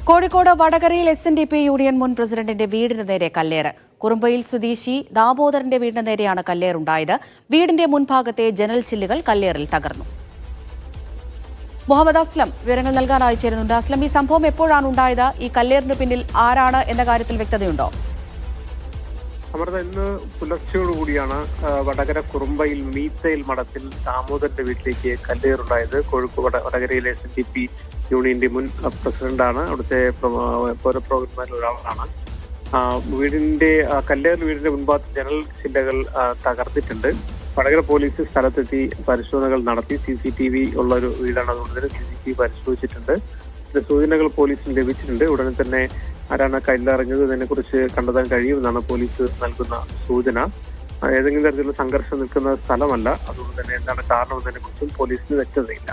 കോഴിക്കോട് വടകരയിൽ SNDP union മുൻ പ്രസിഡന്റിന്റെ വീടിന് നേരെ കല്ലേറ്. കുറുമ്പയിൽ സ്വദേശി ദാമോദരന്റെ വീടിന് നേരെയാണ് കല്ലേറുണ്ടായത്. വീടിന്റെ മുൻഭാഗത്തെ ജനൽ ചില്ലുകൾ കല്ലേറിൽ തകർന്നു. മുഹമ്മദ് അസ്ലം വിവരങ്ങൾ നൽകാനായി ചേരുന്നുണ്ട്. അസ്ലം, ഈ സംഭവം എപ്പോഴാണ് ഉണ്ടായത്? ഈ കല്ലേറിന് പിന്നിൽ ആരാണ് എന്ന കാര്യത്തിൽ വ്യക്തതയുണ്ടോ? അമൃത, ഇന്ന് പുലർച്ചയോടുകൂടിയാണ് വടകര കുറുമ്പയിൽ മീത്തയിൽ മഠത്തിൽ ദാമോദരന്റെ വീട്ടിലേക്ക് കല്ലേറുണ്ടായത്. കോഴിക്കോട് വടകരയിലെ SNDP യൂണിയന്റെ മുൻ പ്രസിഡന്റാണ്, അവിടുത്തെ പൗരപ്രവർത്തകരിൽ ഒരാളാണ്. വീടിന്റെ മുൻഭാഗത്ത് ജനൽ ചില്ലകൾ തകർത്തിട്ടുണ്ട്. വടകര പോലീസ് സ്ഥലത്തെത്തി പരിശോധനകൾ നടത്തി. CCTV ഉള്ള ഒരു വീടാണ്, അതുകൊണ്ട് തന്നെ CCTV പരിശോധിച്ചിട്ടുണ്ട്. സൂചനകൾ പോലീസിന് ലഭിച്ചിട്ടുണ്ട്. ഉടനെ തന്നെ ആരാണ് കല്ലെറിഞ്ഞത് ഇതിനെ കുറിച്ച് കണ്ടെത്താൻ കഴിയുമെന്നാണ് പോലീസ് നൽകുന്ന സൂചന. ഏതെങ്കിലും തരത്തിലുള്ള സംഘർഷം നിൽക്കുന്ന സ്ഥലമല്ല, അതുകൊണ്ട് തന്നെ എന്താണ് കാരണം എന്നതിനെ കുറിച്ചും പോലീസിന് വ്യക്തതയില്ല.